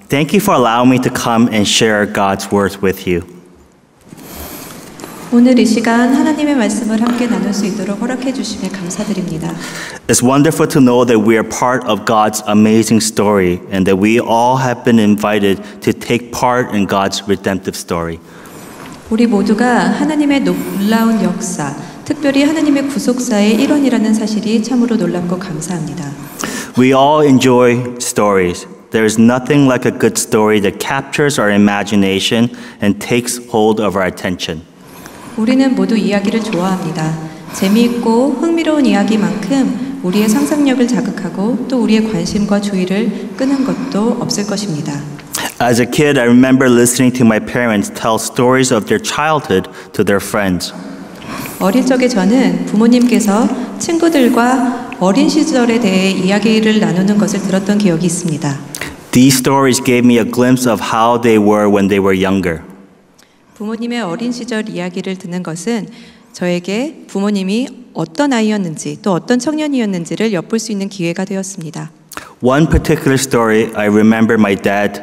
Thank you for allowing me to come and share God's words with you. 오늘 이 시간 하나님의 말씀을 함께 나눌 수 있도록 허락해 주심에 감사드립니다. It's wonderful to know that we are part of God's amazing story and that we all have been invited to take part in God's redemptive story. 우리 모두가 하나님의 놀라운 역사, 특별히 하나님의 구속사의 일원이라는 사실이 참으로 놀랍고 감사합니다. We all enjoy stories. There is nothing like a good story that captures our imagination and takes hold of our attention. 우리는 모두 이야기를 좋아합니다. 재미있고 흥미로운 이야기만큼 우리의 상상력을 자극하고 또 우리의 관심과 주의를 끄는 것도 없을 것입니다. As a kid, I remember listening to my parents tell stories of their childhood to their friends. 어릴 적에 저는 부모님께서 친구들과 어린 시절에 대해 이야기를 나누는 것을 들었던 기억이 있습니다. These stories gave me a glimpse of how they were when they were younger. 부모님의 어린 시절 이야기를 듣는 것은 저에게 부모님이 어떤 아이였는지 또 어떤 청년이었는지를 엿볼 수 있는 기회가 되었습니다. One particular story I remember my dad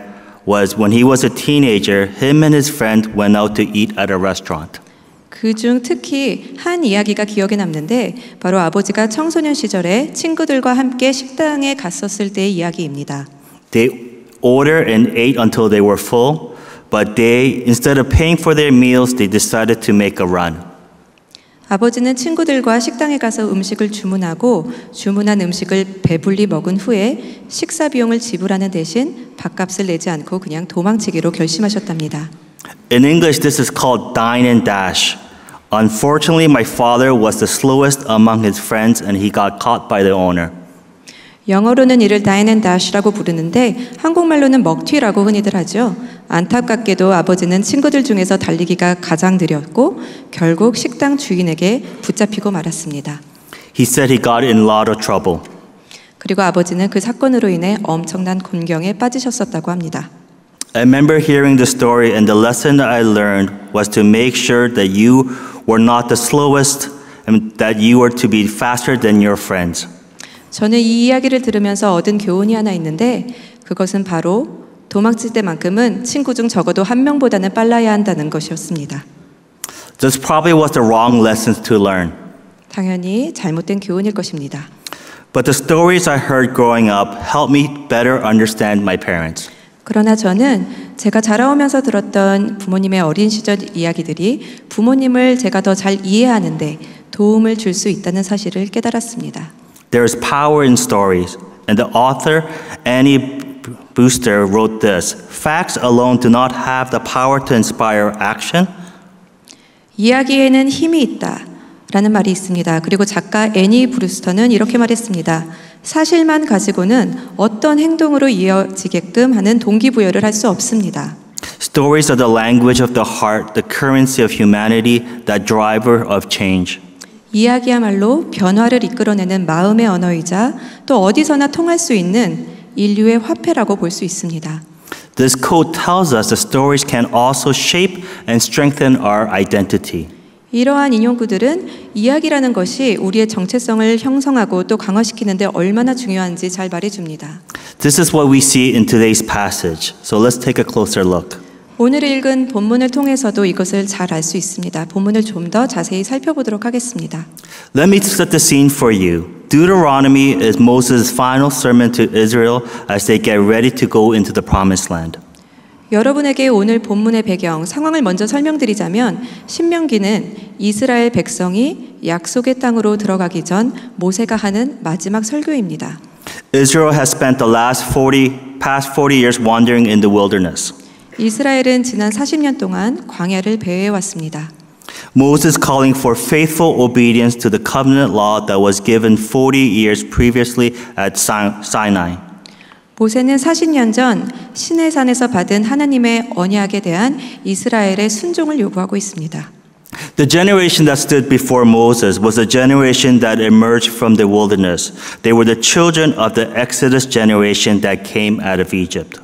was when he was a teenager, him and his friend went out to eat at a restaurant. 그중 특히 한 이야기가 기억에 남는데 바로 아버지가 청소년 시절에 친구들과 함께 식당에 갔었을 때의 이야기입니다. They ordered and ate until they were full, but they, instead of paying for their meals, they decided to make a run. 아버지는 친구들과 식당에 가서 음식을 주문하고 주문한 음식을 배불리 먹은 후에 식사 비용을 지불하는 대신 밥값을 내지 않고 그냥 도망치기로 결심하셨답니다. In English, this is called dine and dash. Unfortunately, my father was the slowest among his friends and he got caught by the owner. 영어로는 이를 dine and dash라고 부르는데 한국말로는 먹튀라고 흔히들 하죠. 안타깝게도 아버지는 친구들 중에서 달리기가 가장 느렸고 결국 식당 주인에게 붙잡히고 말았습니다. He said he got in a lot of trouble. 그리고 아버지는 그 사건으로 인해 엄청난 곤경에 빠지셨었다고 합니다. I remember hearing the story and the lesson that I learned was to make sure that you were not the slowest and that you were to be faster than your friends. 저는 이 이야기를 들으면서 얻은 교훈이 하나 있는데 그것은 바로 도망칠 때만큼은 친구 중 적어도 한 명보다는 빨라야 한다는 것이었습니다. This probably was the wrong lessons to learn. 당연히 잘못된 교훈일 것입니다. But the stories I heard growing up helped me better understand my parents. 그러나 저는 제가 자라오면서 들었던 부모님의 어린 시절 이야기들이 부모님을 제가 더 잘 이해하는데 도움을 줄 수 있다는 사실을 깨달았습니다. There is power in stories, and the author Annie Booster wrote this: "Facts alone do not have the power to inspire action." 이야기에는 힘이 있다라는 말이 있습니다. 그리고 작가 애니 브루스터는 이렇게 말했습니다. 사실만 가지고는 어떤 행동으로 이어지게끔 하는 동기부여를 할 수 없습니다. Stories are the language of the heart, the currency of humanity, the driver of change. 이야기야말로 변화를 이끌어내는 마음의 언어이자 또 어디서나 통할 수 있는 인류의 화폐라고 볼 수 있습니다. This quote tells us that stories can also shape and strengthen our identity. 이러한 인용구들은 이야기라는 것이 우리의 정체성을 형성하고 또 강화시키는 데 얼마나 중요한지 잘 말해줍니다. This is what we see in today's passage. So let's take a closer look. 오늘 읽은 본문을 통해서도 이것을 잘 알 수 있습니다. 본문을 좀 더 자세히 살펴보도록 하겠습니다. Let me set the scene for you. Deuteronomy is Moses' final sermon to Israel as they get ready to go into the promised land. 여러분에게 오늘 본문의 배경, 상황을 먼저 설명드리자면 신명기는 이스라엘 백성이 약속의 땅으로 들어가기 전 모세가 하는 마지막 설교입니다. Israel has spent the past 40 years wandering in the wilderness. 이스라엘은 지난 40년 동안 광야를 배회해 왔습니다. Moses calling for faithful obedience to the covenant law that was given 40 years previously at Sinai. 모세는 40년 전 시내산에서 받은 하나님의 언약에 대한 이스라엘의 순종을 요구하고 있습니다. The generation that stood before Moses was a generation that emerged from the wilderness. They were the children of the Exodus generation that came out of Egypt.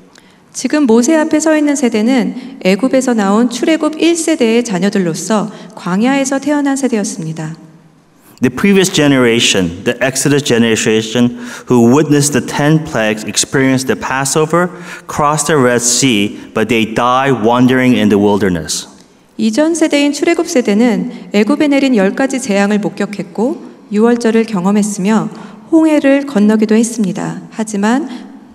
지금 모세 앞에 서 있는 세대는 애굽에서 나온 출애굽 1세대의 자녀들로서 광야에서 태어난 세대였습니다. The previous generation, the Exodus generation, who witnessed the 10 plagues, experienced the Passover, crossed the Red Sea, but they died wandering in the wilderness. 이전 세대인 출애굽 세대는 애굽에 내린 10가지 재앙을 목격했고 유월절을 경험했으며 홍해를 건너기도 했습니다. 하지만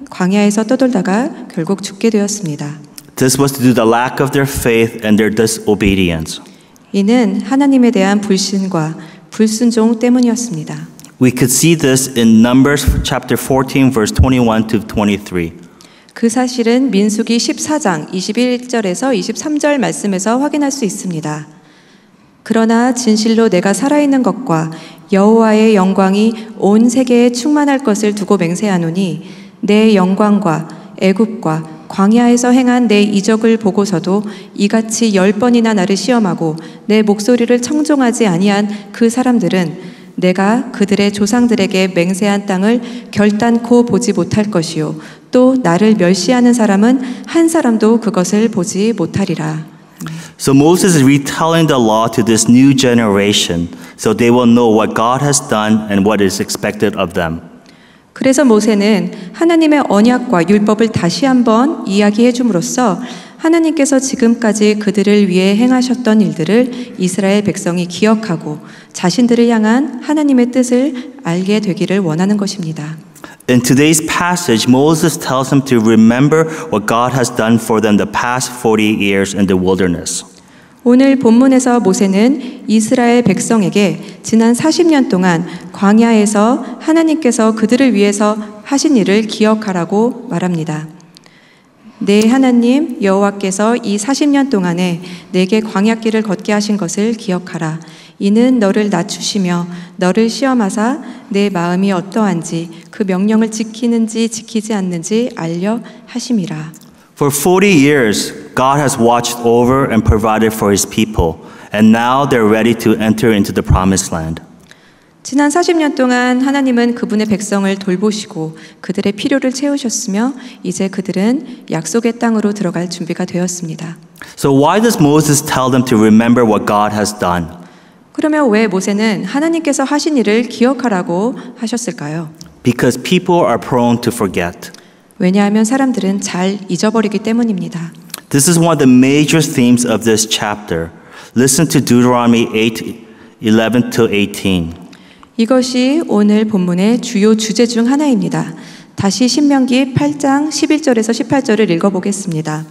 광야에서 떠돌다가 결국 죽게 되었습니다. This was due to the lack of their faith and their disobedience. 이는 하나님에 대한 불신과 불순종 때문이었습니다. We could see this in Numbers chapter 14 verse 21 to 23. 그 사실은 민수기 14장 21절에서 23절 말씀에서 확인할 수 있습니다. 그러나 진실로 내가 살아있는 것과 여호와의 영광이 온 세계에 충만할 것을 두고 맹세하노니 내 영광과 애굽과 광야에서 행한 내 이적을 보고서도 이같이 10번이나 나를 시험하고 내 목소리를 청종하지 아니한 그 사람들은 내가 그들의 조상들에게 맹세한 땅을 결단코 보지 못할 것이요 또 나를 멸시하는 사람은 한 사람도 그것을 보지 못하리라. So Moses is retelling the law to this new generation so they will know what God has done and what is expected of them. 그래서 모세는 하나님의 언약과 율법을 다시 한번 이야기해 줌으로써 하나님께서 지금까지 그들을 위해 행하셨던 일들을 이스라엘 백성이 기억하고 자신들을 향한 하나님의 뜻을 알게 되기를 원하는 것입니다. In today's passage, Moses tells them to remember what God has done for them the past 40 years in the wilderness. 오늘 본문에서 모세는 이스라엘 백성에게 지난 40년 동안 광야에서 하나님께서 그들을 위해서 하신 일을 기억하라고 말합니다. 내 하나님 여호와께서 이 40년 동안에 내게 광야길을 걷게 하신 것을 기억하라. 이는 너를 낮추시며 너를 시험하사 내 마음이 어떠한지 그 명령을 지키는지 지키지 않는지 알려 하심이라. For 40 years, God has watched over and provided for His people, and now they're ready to enter into the promised land. 지난 40년 동안 하나님은 그분의 백성을 돌보시고 그들의 필요를 채우셨으며 이제 그들은 약속의 땅으로 들어갈 준비가 되었습니다. So why does Moses tell them to remember what God has done? 그러면 왜 모세는 하나님께서 하신 일을 기억하라고 하셨을까요? Because people are prone to forget. 왜냐하면 사람들은 잘 잊어버리기 때문입니다. This is one of the major themes of this chapter. Listen to Deuteronomy 8:11 to 18. 이것이 오늘 본문의 주요 주제 중 하나입니다. 다시 신명기 8장 11절에서 18절을 읽어보겠습니다.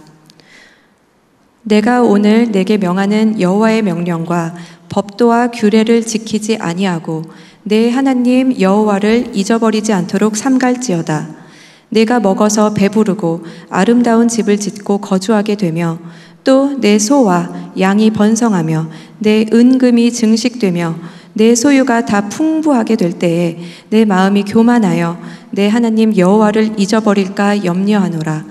내가 오늘 내게 명하는 여호와의 명령과 법도와 규례를 지키지 아니하고 내 하나님 여호와를 잊어버리지 않도록 삼갈지어다. 내가 먹어서 배부르고 아름다운 집을 짓고 거주하게 되며 또 내 소와 양이 번성하며 내 은금이 증식되며 내 소유가 다 풍부하게 될 때에 내 마음이 교만하여 내 하나님 여호와를 잊어버릴까 염려하노라.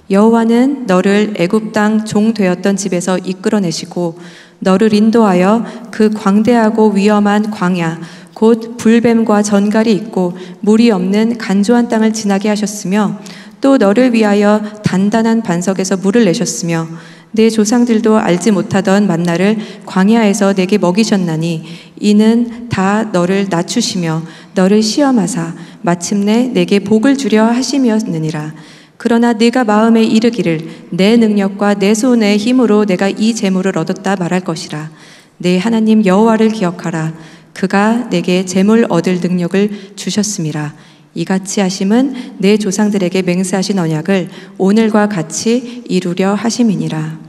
여호와는 너를 애굽 땅 종 되었던 집에서 이끌어내시고 너를 인도하여 그 광대하고 위험한 광야 곧 불뱀과 전갈이 있고 물이 없는 간조한 땅을 지나게 하셨으며 또 너를 위하여 단단한 반석에서 물을 내셨으며 내 조상들도 알지 못하던 만나를 광야에서 내게 먹이셨나니 이는 다 너를 낮추시며 너를 시험하사 마침내 내게 복을 주려 하심이었느니라. 그러나 네가 마음에 이르기를 내 능력과 내 손의 힘으로 내가 이 재물을 얻었다 말할 것이라. 내 하나님 여호와를 기억하라. 그가 내게 재물 얻을 능력을 주셨음이라. 이같이 하심은 내 조상들에게 맹세하신 언약을 오늘과 같이 이루려 하심이니라.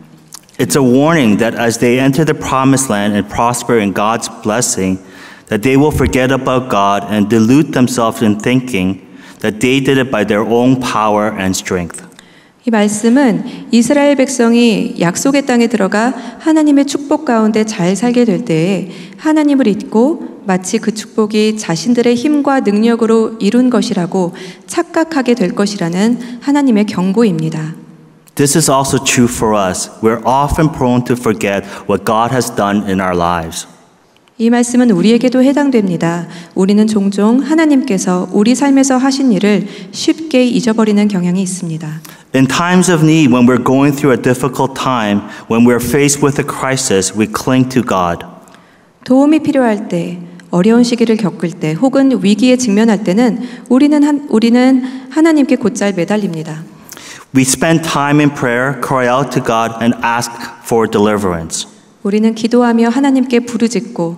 It's a warning that as they enter the promised land and prosper in God's blessing, that they will forget about God and delude themselves in thinking that they did it by their own power and strength. 이 말씀은 이스라엘 백성이 약속의 땅에 들어가 하나님의 축복 가운데 잘 살게 될 때에 하나님을 잊고 마치 그 축복이 자신들의 힘과 능력으로 이룬 것이라고 착각하게 될 것이라는 하나님의 경고입니다. This is also true for us. We're often prone to forget what God has done in our lives. 이 말씀은 우리에게도 해당됩니다. 우리는 종종 하나님께서 우리 삶에서 하신 일을 쉽게 잊어버리는 경향이 있습니다. In times of need, when we're going through a difficult time, when we're faced with a crisis, we cling to God. 도움이 필요할 때, 어려운 시기를 겪을 때 혹은 위기에 직면할 때는 우리는 하나님께 곧잘 매달립니다. We spend time in prayer, cry out to God, and ask for deliverance. 우리는 기도하며 하나님께 부르짖고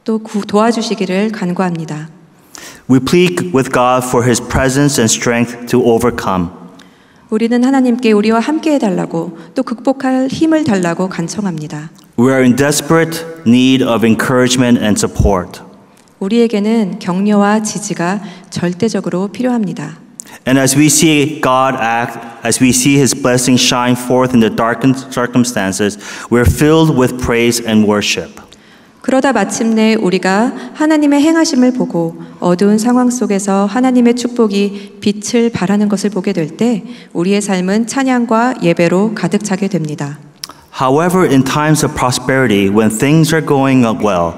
또 도와주시기를 간구합니다. We plead with God for His presence and strength to overcome. 우리는 하나님께 우리와 함께 해달라고 또 극복할 힘을 달라고 간청합니다. We are in desperate need of encouragement and support. 우리에게는 격려와 지지가 절대적으로 필요합니다. And as we see God act, as we see His blessing shine forth in the darkened circumstances, we're filled with praise and worship. 그러다 마침내 우리가 하나님의 행하심을 보고 어두운 상황 속에서 하나님의 축복이 빛을 발하는 것을 보게 될 때 우리의 삶은 찬양과 예배로 가득 차게 됩니다. However, in times of prosperity, when things are going well,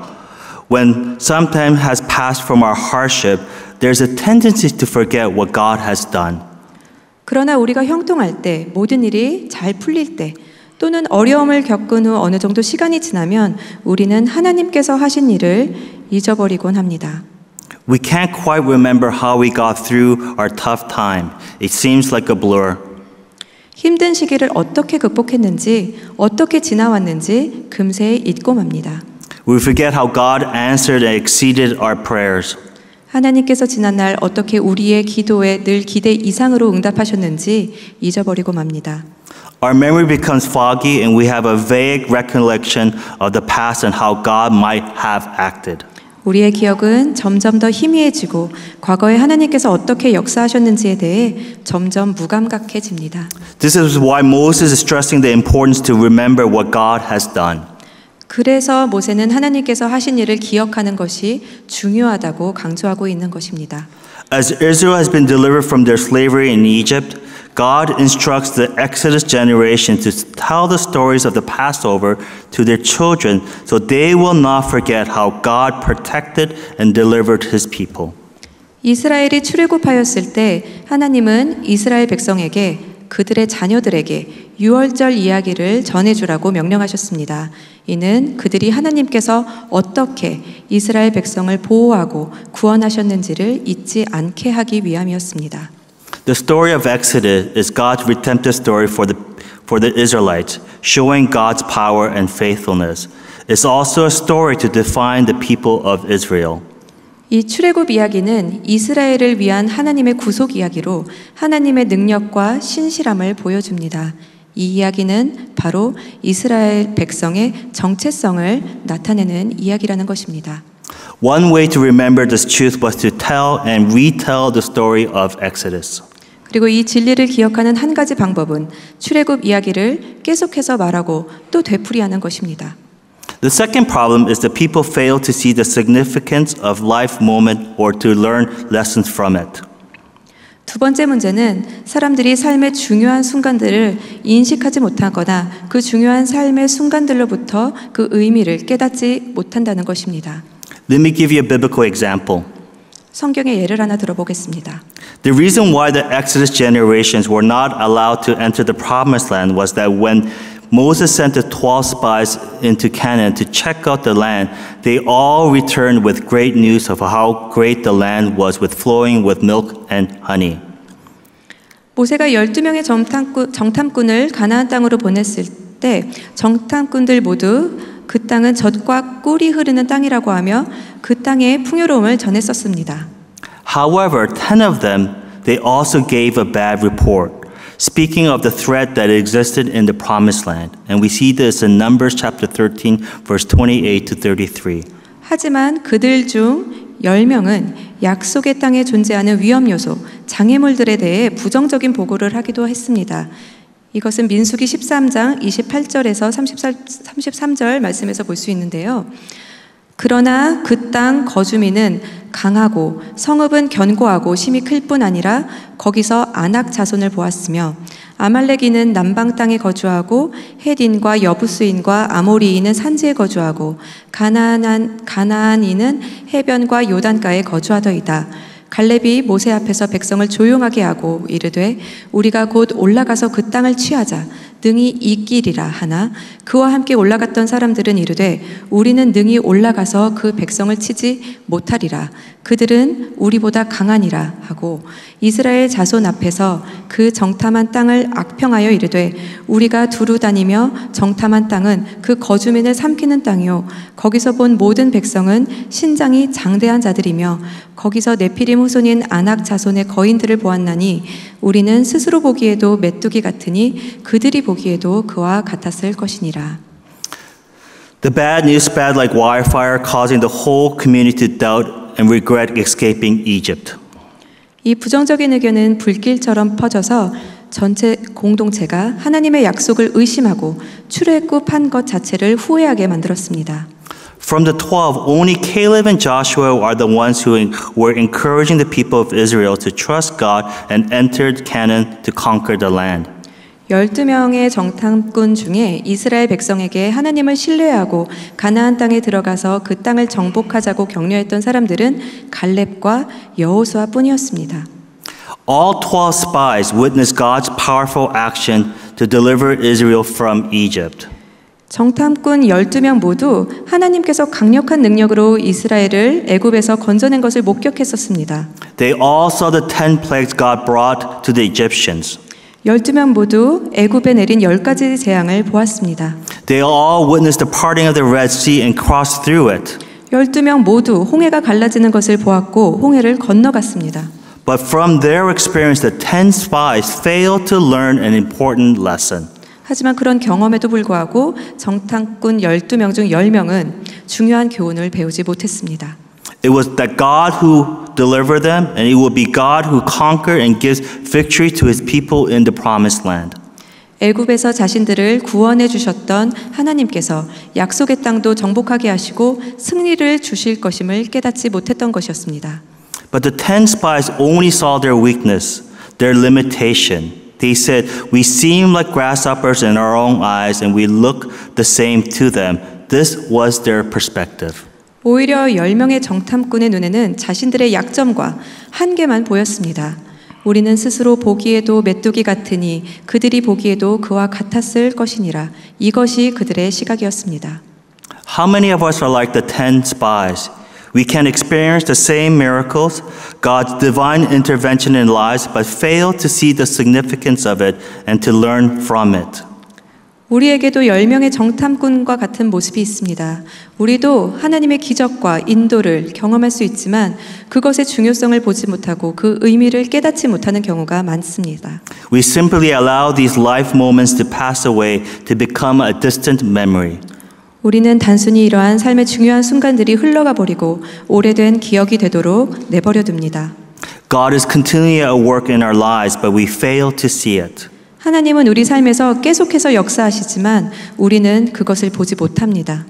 when some time has passed from our hardship, there's a tendency to forget what God has done. 그러나 우리가 형통할 때, 모든 일이 잘 풀릴 때, 또는 어려움을 겪은 후 어느 정도 시간이 지나면 우리는 하나님께서 하신 일을 잊어버리곤 합니다. We can't quite remember how we got through our tough time. It seems like a blur. 힘든 시기를 어떻게 극복했는지, 어떻게 지나왔는지 금세 잊고 맙니다. We forget how God answered and exceeded our prayers. 하나님께서 지난날 어떻게 우리의 기도에 늘 기대 이상으로 응답하셨는지 잊어버리고 맙니다. Our memory becomes foggy and we have a vague recollection of the past and how God might have acted. 우리의 기억은 점점 더 희미해지고 과거에 하나님께서 어떻게 역사하셨는지에 대해 점점 무감각해집니다. This is why Moses is stressing the importance to remember what God has done. 그래서 모세는 하나님께서 하신 일을 기억하는 것이 중요하다고 강조하고 있는 것입니다. As Israel has been delivered from their slavery in Egypt, God instructs the Exodus generation to tell the stories of the Passover to their children so they will not forget how God protected and delivered His people. 이스라엘이 출애굽하였을 때 하나님은 이스라엘 백성에게 그들의 자녀들에게 유월절 이야기를 전해주라고 명령하셨습니다. 이는 그들이 하나님께서 어떻게 이스라엘 백성을 보호하고 구원하셨는지를 잊지 않게 하기 위함이었습니다. The story of Exodus is God's redemptive story for the Israelites, showing God's power and faithfulness. It's also a story to define the people of Israel. 이 출애굽 이야기는 이스라엘을 위한 하나님의 구속 이야기로 하나님의 능력과 신실함을 보여줍니다. 이 이야기는 바로 이스라엘 백성의 정체성을 나타내는 이야기라는 것입니다. One way to remember this truth was to tell and retell the story of Exodus. 그리고 이 진리를 기억하는 한 가지 방법은 출애굽 이야기를 계속해서 말하고 또 되풀이하는 것입니다. The second problem is that people fail to see the significance of life moment or to learn lessons from it. 두 번째 문제는 사람들이 삶의 중요한 순간들을 인식하지 못하거나 그 중요한 삶의 순간들로부터 그 의미를 깨닫지 못한다는 것입니다. Let me give you a biblical example. 성경의 예를 하나 들어보겠습니다. The reason why the Exodus generations were not allowed to enter the promised land was that when Moses sent the 12 spies into Canaan to check out the land, they all returned with great news of how great the land was with flowing with milk and honey. 모세가 12명의 정탐꾼을 가나안 땅으로 보냈을 때 정탐꾼들 모두 그 땅은 젖과 꿀이 흐르는 땅이라고 하며 그 땅의 풍요로움을 전했었습니다. However, 10 of them, they also gave a bad report, speaking of the threat that existed in the promised land. And we see this in Numbers chapter 13, verse 28 to 33. 하지만 그들 중 10명은 약속의 땅에 존재하는 위험 요소, 장애물들에 대해 부정적인 보고를 하기도 했습니다. 이것은 민수기 13장 28절에서 33절 말씀에서 볼 수 있는데요. 그러나 그 땅 거주민은 강하고 성읍은 견고하고 심히 클 뿐 아니라 거기서 아낙 자손을 보았으며 아말렉인은 남방 땅에 거주하고 헷인과 여부스인과 아모리인은 산지에 거주하고 가나안인은 해변과 요단가에 거주하더이다. 갈렙이 모세 앞에서 백성을 조용하게 하고 이르되 우리가 곧 올라가서 그 땅을 취하자. 능히 이기리라 하나 그와 함께 올라갔던 사람들은 이르되 우리는 능히 올라가서 그 백성을 치지 못하리라. 그들은 우리보다 강하니라 하고 이스라엘 자손 앞에서 그 정탐한 땅을 악평하여 이르되 우리가 두루 다니며 정탐한 땅은 그 거주민을 삼키는 땅이요 거기서 본 모든 백성은 신장이 장대한 자들이며 거기서 네피림 후손인 아낙 자손의 거인들을 보았나니 우리는 스스로 보기에도 메뚜기 같으니 그들이 보기에도 그와 같았을 것이니라. The bad news spread like wildfire, causing the whole community to doubt and regret escaping Egypt. 이 부정적인 의견은 불길처럼 퍼져서 전체 공동체가 하나님의 약속을 의심하고 출애굽한 것 자체를 후회하게 만들었습니다. From the 12, only Caleb and Joshua are the ones who were encouraging the people of Israel to trust God and entered Canaan to conquer the land. 12명의 정탐꾼 중에 이스라엘 백성에게 하나님을 신뢰하고 가나안 땅에 들어가서 그 땅을 정복하자고 격려했던 사람들은 갈렙과 여호수아뿐이었습니다. All 12 spies witnessed God's powerful action to deliver Israel from Egypt. 정탐꾼 12명 모두 하나님께서 강력한 능력으로 이스라엘을 애굽에서 건져낸 것을 목격했었습니다. They all saw the 10 plagues God brought to the Egyptians. 12명 모두 애굽에 내린 10가지 재앙을 보았습니다. They all witnessed the parting of the Red Sea and crossed through it. 12명 모두 홍해가 갈라지는 것을 보았고 홍해를 건너갔습니다. But from their experience, the 10 spies failed to learn an important lesson. 하지만 그런 경험에도 불구하고 정탐꾼 12명 중 10명은 중요한 교훈을 배우지 못했습니다. It was that God who delivered them, and it will be God who conquered and gives victory to his people in the promised land. 애굽에서 자신들을 구원해 주셨던 하나님께서 약속의 땅도 정복하게 하시고 승리를 주실 것임을 깨닫지 못했던 것이었습니다. But the 10 spies only saw their weakness, their limitation. They said, "We seem like grasshoppers in our own eyes, and we look the same to them." This was their perspective. 오히려 10명의 정탐꾼의 눈에는 자신들의 약점과 한계만 보였습니다. 우리는 스스로 보기에도 메뚜기 같으니 그들이 보기에도 그와 같았을 것이니라. 이것이 그들의 시각이었습니다. How many of us are like the 10 spies? We can experience the same miracles, God's divine intervention in lives, but fail to see the significance of it and to learn from it. 우리에게도 10명의 정탐꾼과 같은 모습이 있습니다. 우리도 하나님의 기적과 인도를 경험할 수 있지만 그것의 중요성을 보지 못하고 그 의미를 깨닫지 못하는 경우가 많습니다. We simply allow these life moments to pass away to become a distant memory. 우리는 단순히 이러한 삶의 중요한 순간들이 흘러가 버리고 오래된 기억이 되도록 내버려 둡니다. God is continually at work in our lives, but we fail to see it. 하나님은 우리 삶에서 계속해서 역사하시지만 우리는 그것을 보지 못합니다.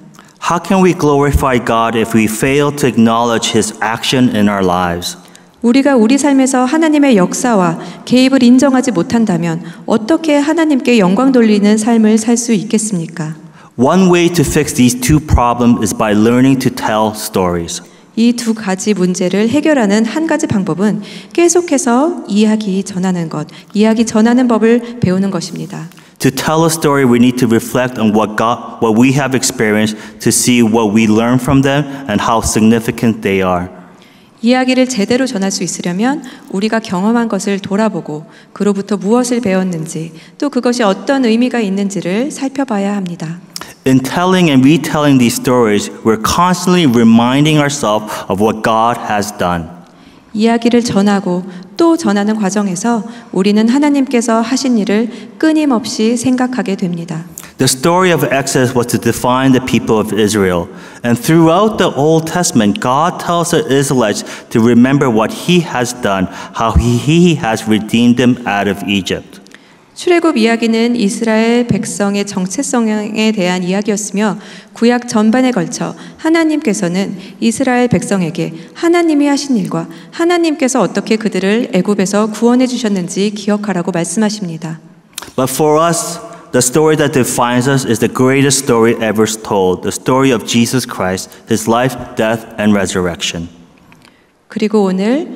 How can we glorify God if we fail to acknowledge His action in our lives? 우리가 우리 삶에서 하나님의 역사와 개입을 인정하지 못한다면 어떻게 하나님께 영광 돌리는 삶을 살 수 있겠습니까? One way to fix these two problems is by learning to tell stories. 이 두 가지 문제를 해결하는 한 가지 방법은 계속해서 이야기 전하는 법을 배우는 것입니다. To tell a story, we need to reflect on what we have experienced to see what we learn from them and how significant they are. 이야기를 제대로 전할 수 있으려면 우리가 경험한 것을 돌아보고 그로부터 무엇을 배웠는지 또 그것이 어떤 의미가 있는지를 살펴봐야 합니다. In telling and retelling these stories, we're constantly reminding ourselves of what God has done. 이야기를 전하고 또 전하는 과정에서 우리는 하나님께서 하신 일을 끊임없이 생각하게 됩니다. The story of Exodus was to define the people of Israel. And throughout the Old Testament, God tells the Israelites to remember what He has done, how He has redeemed them out of Egypt. 출애굽 이야기는 이스라엘 백성의 정체성에 대한 이야기였으며 구약 전반에 걸쳐 하나님께서는 이스라엘 백성에게 하나님이 하신 일과 하나님께서 어떻게 그들을 애굽에서 구원해 주셨는지 기억하라고 말씀하십니다. But for us, the story that defines us is the greatest story ever told, the story of Jesus Christ, His life, death, and resurrection. 그리고 오늘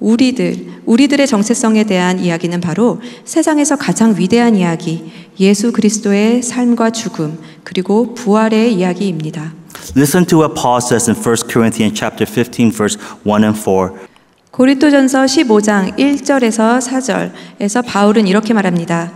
우리들의 정체성에 대한 이야기는 바로 세상에서 가장 위대한 이야기, 예수 그리스도의 삶과 죽음, 그리고 부활의 이야기입니다. Listen to what Paul says in 1 Corinthians chapter 15 verse 1 and 4. 고린도전서 15장 1절에서 4절에서 바울은 이렇게 말합니다.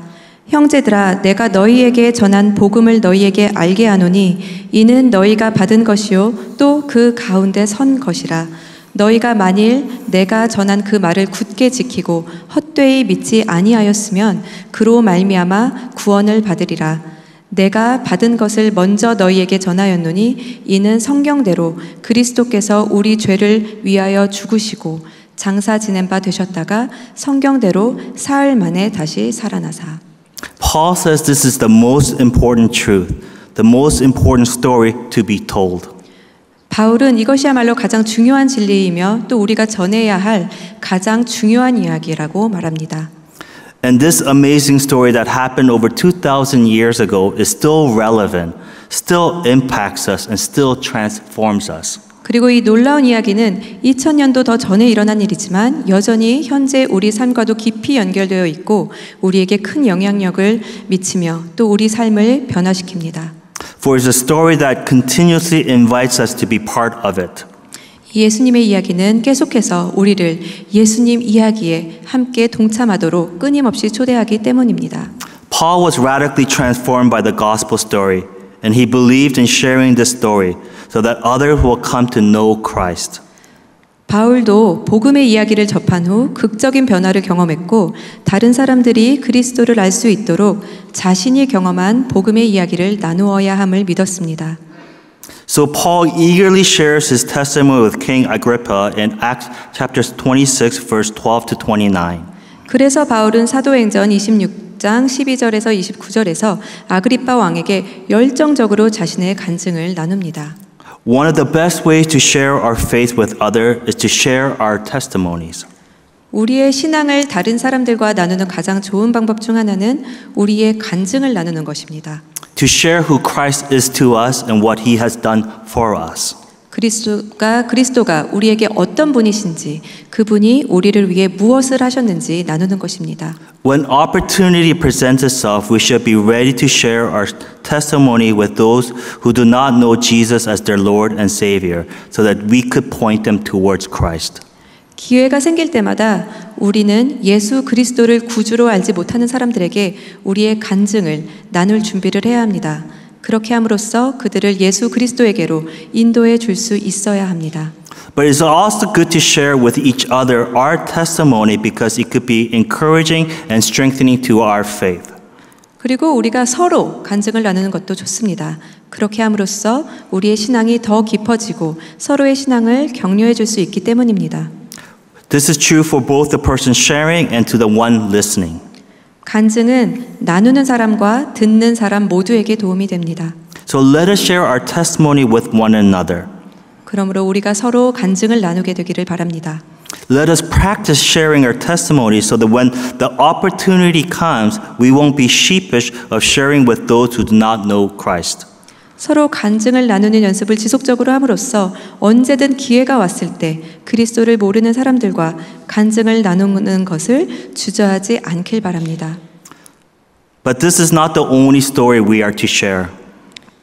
형제들아, 내가 너희에게 전한 복음을 너희에게 알게 하노니 이는 너희가 받은 것이요 또 그 가운데 선 것이라. 너희가 만일 내가 전한 그 말을 굳게 지키고 헛되이 믿지 아니하였으면 그로 말미암아 구원을 받으리라. 내가 받은 것을 먼저 너희에게 전하였노니 이는 성경대로 그리스도께서 우리 죄를 위하여 죽으시고 장사 지낸 바 되셨다가 성경대로 사흘 만에 다시 살아나사. Paul says this is the most important truth, the most important story to be told. 바울은 이것이야말로 가장 중요한 진리이며 또 우리가 전해야 할 가장 중요한 이야기라고 말합니다. And this amazing story that happened over 2,000 years ago is still relevant, still impacts us, and still transforms us. 그리고 이 놀라운 이야기는 2000년도 더 전에 일어난 일이지만 여전히 현재 우리 삶과도 깊이 연결되어 있고 우리에게 큰 영향력을 미치며 또 우리 삶을 변화시킵니다. For it's a story that continuously invites us to be part of it. 예수님의 이야기는 계속해서 우리를 예수님 이야기에 함께 동참하도록 끊임없이 초대하기 때문입니다. Paul was radically transformed by the gospel story, and he believed in sharing this story so that others will come to know Christ. 바울도 복음의 이야기를 접한 후 극적인 변화를 경험했고 다른 사람들이 그리스도를 알 수 있도록 자신이 경험한 복음의 이야기를 나누어야 함을 믿었습니다. So Paul eagerly shares his testimony with King Agrippa in Acts chapter 26 verse 12 to 29. 그래서 바울은 사도행전 26장 12절에서 29절에서 아그리빠 왕에게 열정적으로 자신의 간증을 나눕니다. One of the best ways to share our faith with others is to share our testimonies. 우리의 신앙을 다른 사람들과 나누는 가장 좋은 방법 중 하나는 우리의 간증을 나누는 것입니다. To share who Christ is to us and what he has done for us. 그리스도가 우리에게 어떤 분이신지, 그분이 우리를 위해 무엇을 하셨는지 나누는 것입니다. When opportunity presents itself, we should be ready to share our testimony with those who do not know Jesus as their Lord and Savior, so that we could point them towards Christ. 기회가 생길 때마다 우리는 예수 그리스도를 구주로 알지 못하는 사람들에게 우리의 간증을 나눌 준비를 해야 합니다. 그렇게 함으로써 그들을 예수 그리스도에게로 인도해 줄 수 있어야 합니다. But it's also good to share with each other our testimony because it could be encouraging and strengthening to our faith. 그리고 우리가 서로 간증을 나누는 것도 좋습니다. 그렇게 함으로써 우리의 신앙이 더 깊어지고 서로의 신앙을 격려해 줄 수 있기 때문입니다. This is true for both the person sharing and to the one listening. 간증은 나누는 사람과 듣는 사람 모두에게 도움이 됩니다. So let us share our testimony with one another. 그러므로 우리가 서로 간증을 나누게 되기를 바랍니다. Let us practice sharing our testimony so that when the opportunity comes, we won't be sheepish of sharing with those who do not know Christ. 서로 간증을 나누는 연습을 지속적으로 함으로써 언제든 기회가 왔을 때 그리스도를 모르는 사람들과 간증을 나누는 것을 주저하지 않길 바랍니다. But this is not the only story we are to share.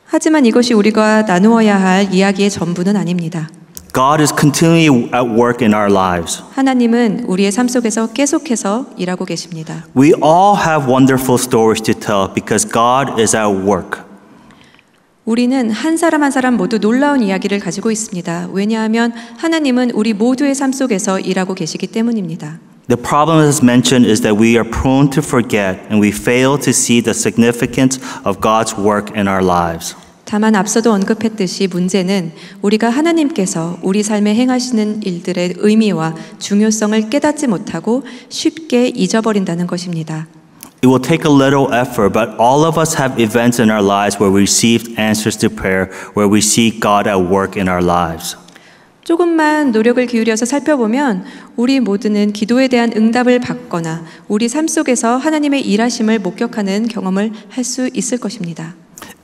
하지만 이것이 우리가 나누어야 할 이야기의 전부는 아닙니다. God is continually at work in our lives. 하나님은 우리의 삶 속에서 계속해서 일하고 계십니다. We all have wonderful stories to tell because God is at work. 우리는 한 사람 한 사람 모두 놀라운 이야기를 가지고 있습니다. 왜냐하면 하나님은 우리 모두의 삶 속에서 일하고 계시기 때문입니다. The problem as mentioned is that we are prone to forget and we fail to see the significance of God's work in our lives. 다만 앞서도 언급했듯이 문제는 우리가 하나님께서 우리 삶에 행하시는 일들의 의미와 중요성을 깨닫지 못하고 쉽게 잊어버린다는 것입니다. It will take a little effort, but all of us have events in our lives where we received answers to prayer, where we see God at work in our lives. 조금만 노력을 기울여서 살펴보면 우리 모두는 기도에 대한 응답을 받거나 우리 삶 속에서 하나님의 일하심을 목격하는 경험을 할 수 있을 것입니다.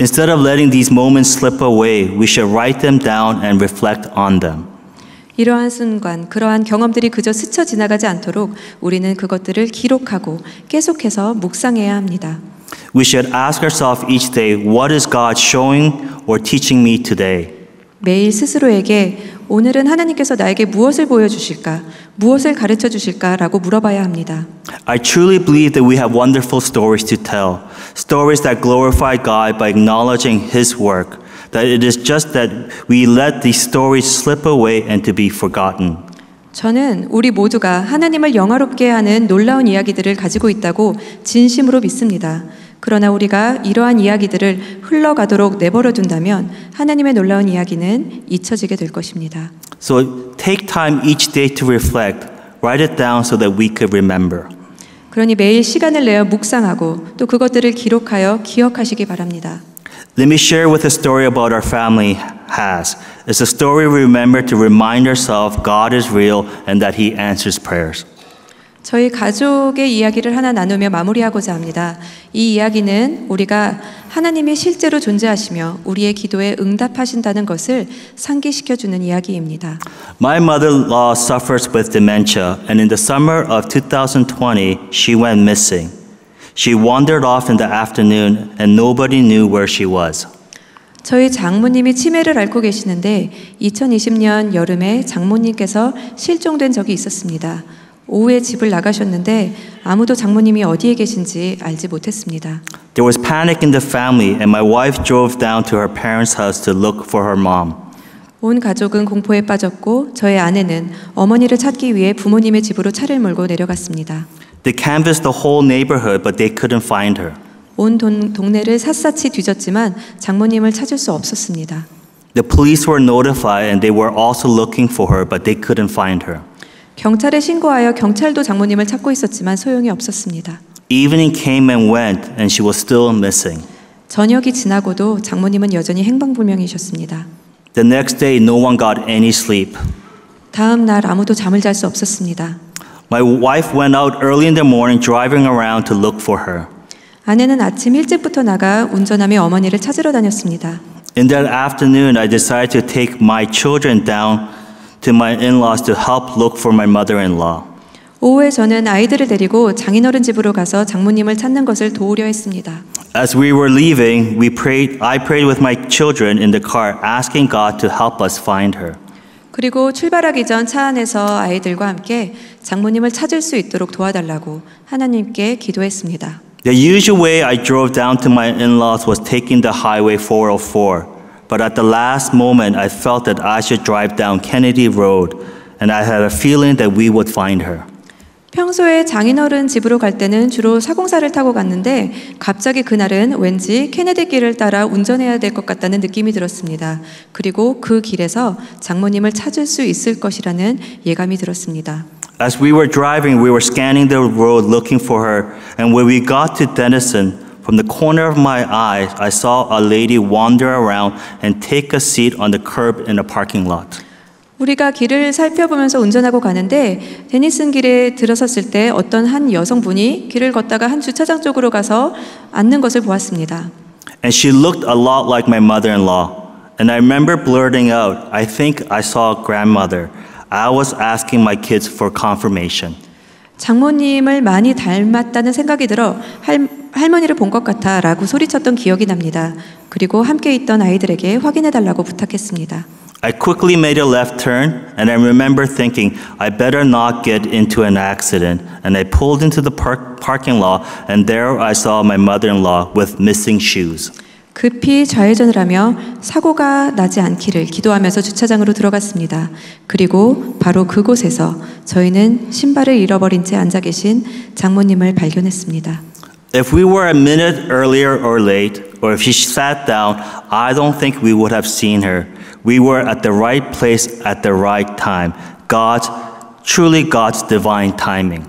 Instead of letting these moments slip away, we should write them down and reflect on them. 이러한 순간, 그러한 경험들이 그저 스쳐 지나가지 않도록 우리는 그것들을 기록하고 계속해서 묵상해야 합니다. We should ask ourselves each day, what is God showing or teaching me today? 매일 스스로에게 오늘은 하나님께서 나에게 무엇을 보여주실까, 무엇을 가르쳐 주실까라고 물어봐야 합니다. I truly believe that we have wonderful stories to tell, stories that glorify God by acknowledging His work, that it is just that we let these stories slip away and to be forgotten. 저는 우리 모두가 하나님을 영화롭게 하는 놀라운 이야기들을 가지고 있다고 진심으로 믿습니다. 그러나 우리가 이러한 이야기들을 흘러가도록 내버려 둔다면 하나님의 놀라운 이야기는 잊혀지게 될 것입니다. So take time each day to reflect, write it down so that we could remember. 그러니 매일 시간을 내어 묵상하고 또 그것들을 기록하여 기억하시기 바랍니다. Let me share with a story about our family has. It's a story we remember to remind ourselves God is real and that He answers prayers. 저희 가족의 이야기를 하나 나누며 마무리하고자 합니다. 이 이야기는 우리가 하나님이 실제로 존재하시며 우리의 기도에 응답하신다는 것을 상기시켜주는 이야기입니다. My mother-in-law suffers with dementia, and in the summer of 2020, she went missing. She wandered off in the afternoon, and nobody knew where she was. 저희 장모님이 치매를 앓고 계시는데 2020년 여름에 장모님께서 실종된 적이 있었습니다. 오후에 집을 나가셨는데 아무도 장모님이 어디에 계신지 알지 못했습니다. There was panic in the family, and my wife drove down to her parents' house to look for her mom. 온 가족은 공포에 빠졌고 저의 아내는 어머니를 찾기 위해 부모님의 집으로 차를 몰고 내려갔습니다. They canvassed the whole neighborhood, but they couldn't find her. 온 동네를 샅샅이 뒤졌지만 장모님을 찾을 수 없었습니다. The police were notified, and they were also looking for her, but they couldn't find her. 경찰에 신고하여 경찰도 장모님을 찾고 있었지만 소용이 없었습니다. Evening came and went, and she was still missing. 저녁이 지나고도 장모님은 여전히 행방불명이셨습니다. The next day, no one got any sleep. 다음 날 아무도 잠을 잘 수 없었습니다. My wife went out early in the morning driving around to look for her. 아내는 아침 일찍부터 나가 운전하며 어머니를 찾으러 다녔습니다. In that afternoon, I decided to take my children down to my in-laws to help look for my mother-in-law. 오후에 저는 아이들을 데리고 장인어른 집으로 가서 장모님을 찾는 것을 도우려 했습니다. As we were leaving, I prayed with my children in the car, asking God to help us find her. 그리고 출발하기 전 차 안에서 아이들과 함께 장모님을 찾을 수 있도록 도와달라고 하나님께 기도했습니다. The usual way I drove down to my in-laws was taking the highway 404. But at the last moment, I felt that I should drive down Kennedy Road, and I had a feeling that we would find her. 평소에 장인어른 집으로 갈 때는 주로 사공사를 타고 갔는데 갑자기 그날은 왠지 케네디 길을 따라 운전해야 될 것 같다는 느낌이 들었습니다. 그리고 그 길에서 장모님을 찾을 수 있을 것이라는 예감이 들었습니다. As we were driving, we were scanning the road looking for her, and when we got to Denison, from the corner of my eye, I saw a lady wander around and take a seat on the curb in a parking lot. 우리가 길을 살펴보면서 운전하고 가는데 데니슨 길에 들어섰을 때 어떤 한 여성분이 길을 걷다가 한 주차장 쪽으로 가서 앉는 것을 보았습니다. And she looked a lot like my mother-in-law. And I remember blurting out, I think I saw a grandmother. I was asking my kids for confirmation. 장모님을 많이 닮았다는 생각이 들어 할머니를 본 것 같아 라고 소리쳤던 기억이 납니다. 그리고 함께 있던 아이들에게 확인해달라고 부탁했습니다. I quickly made a left turn, and I remember thinking, I better not get into an accident. And I pulled into the parking lot, and there I saw my mother-in-law with missing shoes. 급히 좌회전을 하며 사고가 나지 않기를 기도하면서 주차장으로 들어갔습니다. 그리고 바로 그곳에서 저희는 신발을 잃어버린 채 앉아 계신 장모님을 발견했습니다. If we were a minute earlier or late, or if she sat down, I don't think we would have seen her. We were at the right place at the right time. Truly God's divine timing.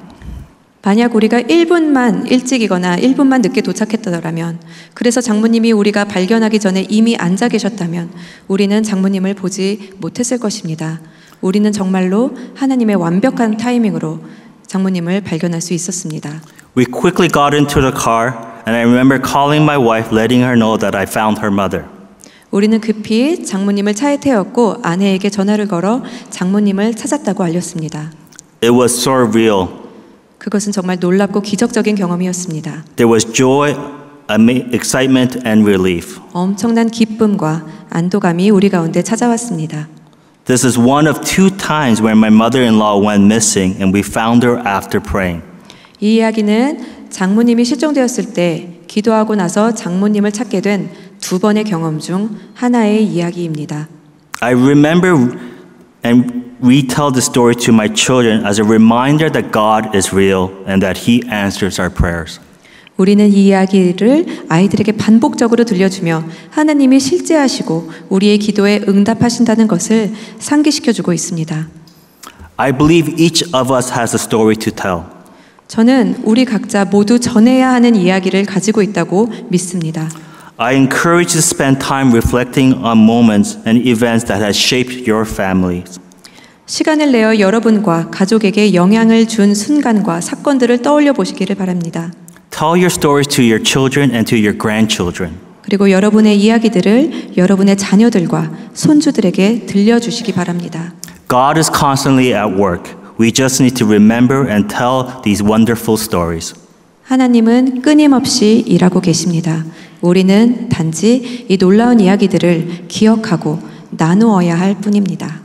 만약 우리가 1분만 일찍이거나 1분만 늦게 도착했더라면, 그래서 장모님이 우리가 발견하기 전에 이미 앉아 계셨다면 우리는 장모님을 보지 못했을 것입니다. 우리는 정말로 하나님의 완벽한 타이밍으로 장모님을 발견할 수 있었습니다. We quickly got into the car, and I remember calling my wife, letting her know that I found her mother. 우리는 급히 장모님을 차에 태웠고 아내에게 전화를 걸어 장모님을 찾았다고 알렸습니다. It was surreal. 그것은 정말 놀랍고 기적적인 경험이었습니다. There was joy, excitement, and relief. 엄청난 기쁨과 안도감이 우리 가운데 찾아왔습니다. This is one of 2 times where my mother-in-law went missing and we found her after praying. 이 이야기는 장모님이 실종되었을 때 기도하고 나서 장모님을 찾게 된 2번의 경험 중 하나의 이야기입니다. I remember and retell the story to my children as a reminder that God is real and that He answers our prayers. 우리는 이 이야기를 아이들에게 반복적으로 들려주며 하나님이 실제하시고 우리의 기도에 응답하신다는 것을 상기시켜주고 있습니다. I believe each of us has a story to tell. 저는 우리 각자 모두 전해야 하는 이야기를 가지고 있다고 믿습니다. I encourage you to spend time reflecting on moments and events that has shaped your families. 시간을 내어 여러분과 가족에게 영향을 준 순간과 사건들을 떠올려 보시기를 바랍니다. Tell your stories to your children and to your grandchildren. 그리고 여러분의 이야기들을 여러분의 자녀들과 손주들에게 들려주시기 바랍니다. God is constantly at work. We just need to remember and tell these wonderful stories. 하나님은 끊임없이 일하고 계십니다. 우리는 단지 이 놀라운 이야기들을 기억하고 나누어야 할 뿐입니다.